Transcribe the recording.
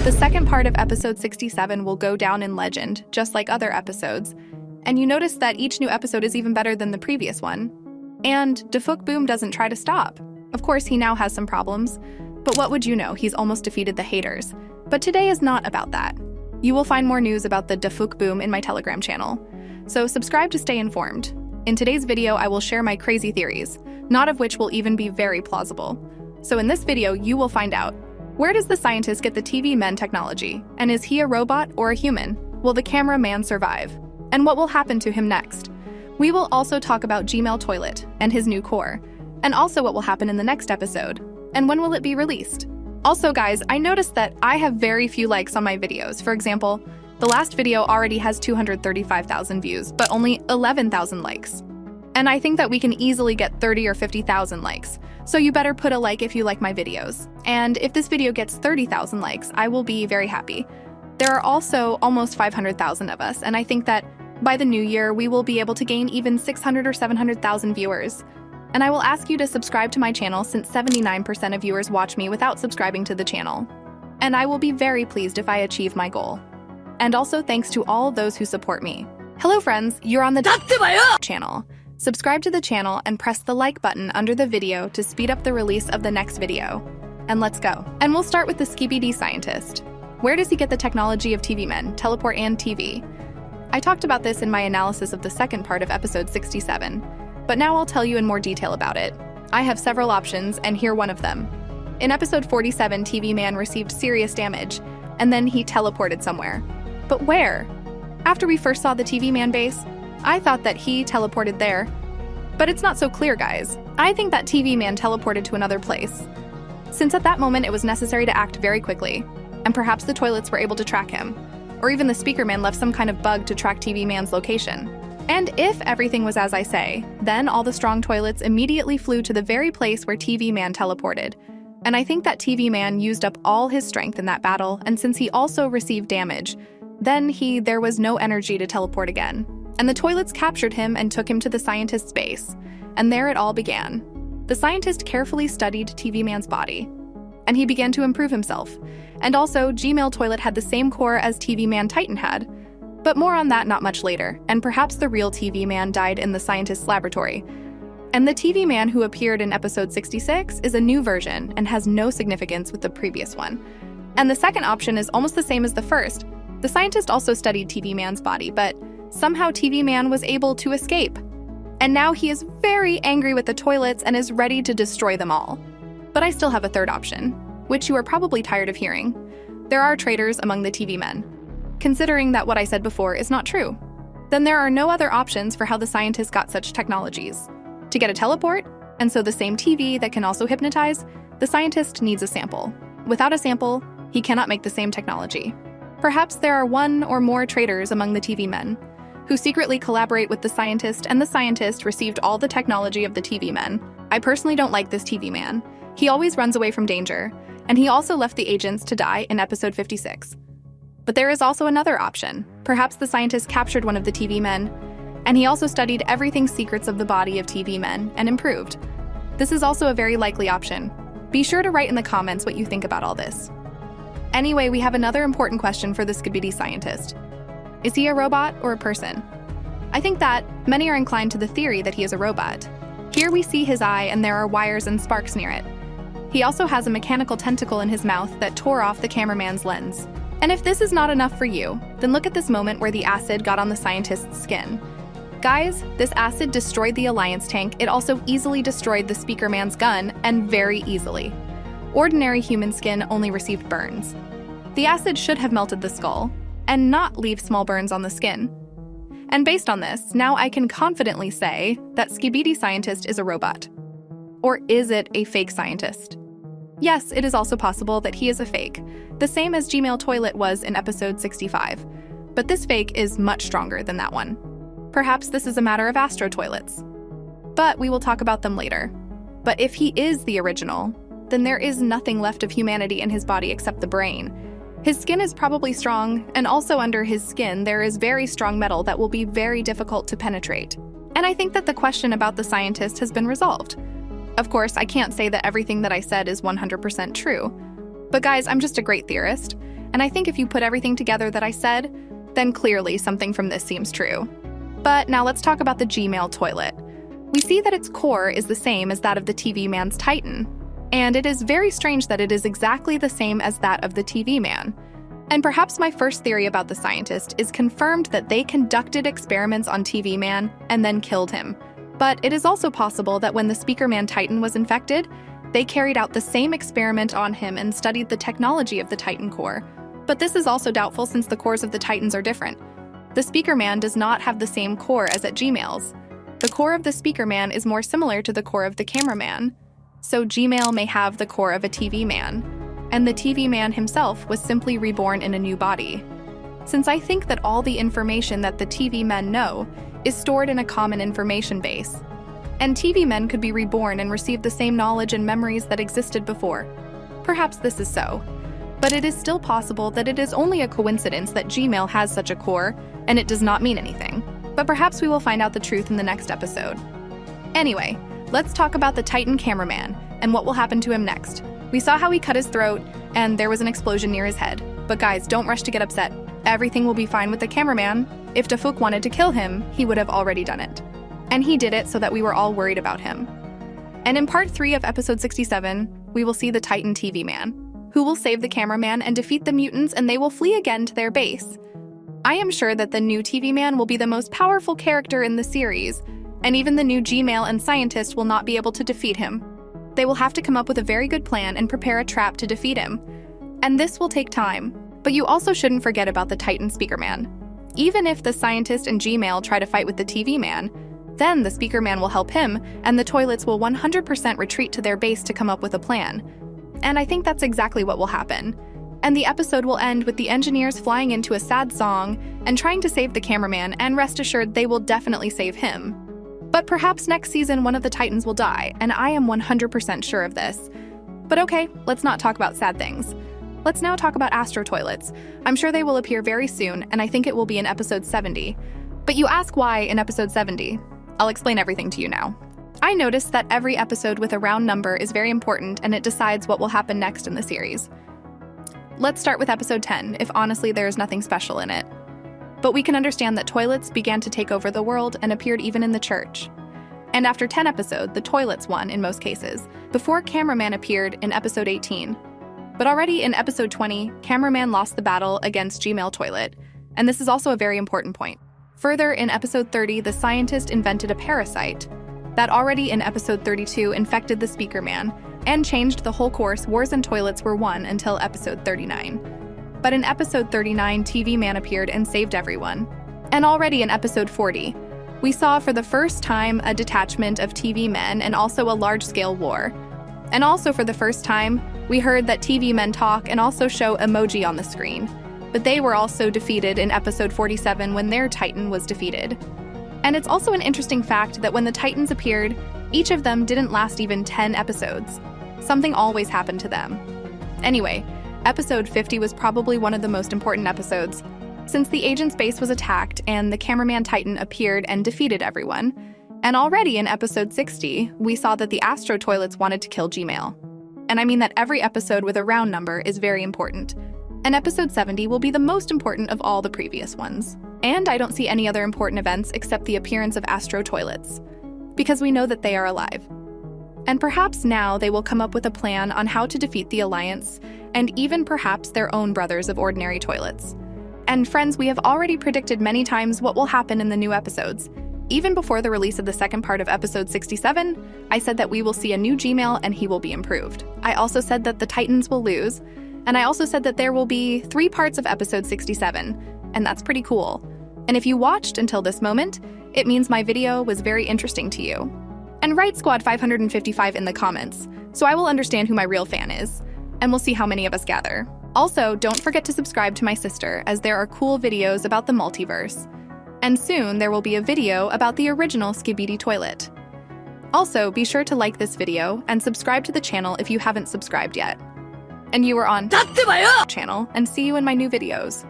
The second part of episode 67 will go down in legend, just like other episodes. And you notice that each new episode is even better than the previous one. And Boom doesn't try to stop. Of course, he now has some problems. But what would you know, he's almost defeated the haters. But today is not about that. You will find more news about the Boom in my Telegram channel. So subscribe to stay informed. In today's video, I will share my crazy theories, not of which will even be very plausible. So in this video, you will find out, where does the scientist get the TV men technology? And is he a robot or a human? Will the cameraman survive? And what will happen to him next? We will also talk about skibiditoilet and his new core, and also what will happen in the next episode, and when will it be released? Also guys, I noticed that I have very few likes on my videos. For example, the last video already has 235,000 views, but only 11,000 likes. And I think that we can easily get 30 or 50,000 likes. So you better put a like if you like my videos. And if this video gets 30,000 likes, I will be very happy. There are also almost 500,000 of us, and I think that by the new year, we will be able to gain even 600 or 700,000 viewers. And I will ask you to subscribe to my channel since 79% of viewers watch me without subscribing to the channel. And I will be very pleased if I achieve my goal. And also thanks to all those who support me. Hello friends, you're on the channel. Subscribe to the channel and press the like button under the video to speed up the release of the next video. And let's go. And we'll start with the SKIBIDI scientist. Where does he get the technology of TV men, teleport and TV? I talked about this in my analysis of the second part of episode 67, but now I'll tell you in more detail about it. I have several options, and here one of them. In episode 47, TV man received serious damage, and then he teleported somewhere. But where? After we first saw the TV man base, I thought that he teleported there. But it's not so clear, guys. I think that TV man teleported to another place, since at that moment it was necessary to act very quickly, and perhaps the toilets were able to track him, or even the speaker man left some kind of bug to track TV man's location. And if everything was as I say, then all the strong toilets immediately flew to the very place where TV man teleported. And I think that TV man used up all his strength in that battle, and since he also received damage, then there was no energy to teleport again. And the toilets captured him and took him to the scientist's base. And there it all began. The scientist carefully studied TV man's body, and he began to improve himself. And also, skibiditoilet had the same core as TV man Titan had. But more on that not much later, and perhaps the real TV man died in the scientist's laboratory. And the TV man who appeared in episode 66 is a new version and has no significance with the previous one. And the second option is almost the same as the first. The scientist also studied TV man's body, but somehow TV man was able to escape. And now he is very angry with the toilets and is ready to destroy them all. But I still have a third option, which you are probably tired of hearing. There are traitors among the TV men. Considering that what I said before is not true, then there are no other options for how the scientist got such technologies. To get a teleport, and so the same TV that can also hypnotize, the scientist needs a sample. Without a sample, he cannot make the same technology. Perhaps there are one or more traitors among the TV men, who secretly collaborate with the scientist, and the scientist received all the technology of the TV men. I personally don't like this TV man. He always runs away from danger, and he also left the agents to die in episode 56. But there is also another option. Perhaps the scientist captured one of the TV men, and he also studied everything secrets of the body of TV men and improved. This is also a very likely option. Be sure to write in the comments what you think about all this. Anyway, we have another important question for the SKIBIDI scientist. Is he a robot or a person? I think that many are inclined to the theory that he is a robot. Here we see his eye and there are wires and sparks near it. He also has a mechanical tentacle in his mouth that tore off the cameraman's lens. And if this is not enough for you, then look at this moment where the acid got on the scientist's skin. Guys, this acid destroyed the Alliance tank. It also easily destroyed the speaker man's gun, and very easily. Ordinary human skin only received burns. The acid should have melted the skull, and not leave small burns on the skin. And based on this, now I can confidently say that SKIBIDI scientist is a robot. Or is it a fake scientist? Yes, it is also possible that he is a fake, the same as skibiditoilet was in episode 65. But this fake is much stronger than that one. Perhaps this is a matter of astro toilets. But we will talk about them later. But if he is the original, then there is nothing left of humanity in his body except the brain. His skin is probably strong, and also under his skin there is very strong metal that will be very difficult to penetrate. And I think that the question about the scientist has been resolved. Of course, I can't say that everything that I said is 100% true. But guys, I'm just a great theorist, And I think if you put everything together that I said, then clearly something from this seems true. But now let's talk about the Gmail toilet. We see that its core is the same as that of the TV man's Titan. And it is very strange that it is exactly the same as that of the TV man. And perhaps my first theory about the scientist is confirmed that they conducted experiments on TV man and then killed him. But it is also possible that when the Speaker Man Titan was infected, they carried out the same experiment on him and studied the technology of the Titan core. But this is also doubtful since the cores of the Titans are different. The Speaker Man does not have the same core as at Gmail's. The core of the Speaker Man is more similar to the core of the Cameraman. So Gmail may have the core of a TV man. And the TV man himself was simply reborn in a new body. Since I think that all the information that the TV men know is stored in a common information base. And TV men could be reborn and receive the same knowledge and memories that existed before. Perhaps this is so. But it is still possible that it is only a coincidence that Gmail has such a core, and it does not mean anything. But perhaps we will find out the truth in the next episode. Anyway, let's talk about the Titan cameraman and what will happen to him next. We saw how he cut his throat, and there was an explosion near his head. But guys, don't rush to get upset. Everything will be fine with the cameraman. If Dafuk wanted to kill him, he would have already done it. And he did it so that we were all worried about him. And in part 3 of episode 67, we will see the Titan TV man, who will save the cameraman and defeat the mutants, and they will flee again to their base. I am sure that the new TV man will be the most powerful character in the series, and even the new Gmail and scientist will not be able to defeat him. They will have to come up with a very good plan and prepare a trap to defeat him. And this will take time. But you also shouldn't forget about the Titan Speaker Man. Even if the scientist and Gmail try to fight with the TV man, then the Speaker Man will help him, and the toilets will 100% retreat to their base to come up with a plan. And I think that's exactly what will happen. And the episode will end with the engineers flying into a sad song and trying to save the cameraman, and rest assured they will definitely save him. But perhaps next season one of the Titans will die, and I am 100% sure of this. But okay, let's not talk about sad things. Let's now talk about astro toilets. I'm sure they will appear very soon, and I think it will be in episode 70. But you ask why in episode 70? I'll explain everything to you now. I noticed that every episode with a round number is very important, and it decides what will happen next in the series. Let's start with episode 10, if honestly there is nothing special in it. But we can understand that toilets began to take over the world and appeared even in the church. And after 10 episodes, the toilets won in most cases, before Cameraman appeared in episode 18. But already in episode 20, Cameraman lost the battle against Gmail Toilet, and this is also a very important point. Further, in episode 30, the scientist invented a parasite that already in episode 32 infected the Speaker Man and changed the whole course. Wars and toilets were won until episode 39. But in episode 39, TV Man appeared and saved everyone. And already in episode 40, we saw for the first time a detachment of TV men and also a large-scale war. And also for the first time, we heard that TV men talk and also show emoji on the screen. But they were also defeated in episode 47 when their Titan was defeated. And it's also an interesting fact that when the Titans appeared, each of them didn't last even 10 episodes. Something always happened to them. Anyway, episode 50 was probably one of the most important episodes, since the agent's base was attacked and the Cameraman Titan appeared and defeated everyone. And already in episode 60, we saw that the Astro Toilets wanted to kill Gmail. And I mean that every episode with a round number is very important. And episode 70 will be the most important of all the previous ones. And I don't see any other important events except the appearance of Astro Toilets, because we know that they are alive. And perhaps now they will come up with a plan on how to defeat the Alliance, and even perhaps their own brothers of ordinary toilets. And friends, we have already predicted many times what will happen in the new episodes. Even before the release of the second part of episode 67, I said that we will see a new Gmail and he will be improved. I also said that the Titans will lose, and I also said that there will be 3 parts of episode 67, and that's pretty cool. And if you watched until this moment, it means my video was very interesting to you. And write Squad 555 in the comments, so I will understand who my real fan is, and we'll see how many of us gather. Also, don't forget to subscribe to my sister, as there are cool videos about the multiverse. And soon there will be a video about the original Skibidi toilet. Also, be sure to like this video and subscribe to the channel if you haven't subscribed yet. And you are on channel, and see you in my new videos.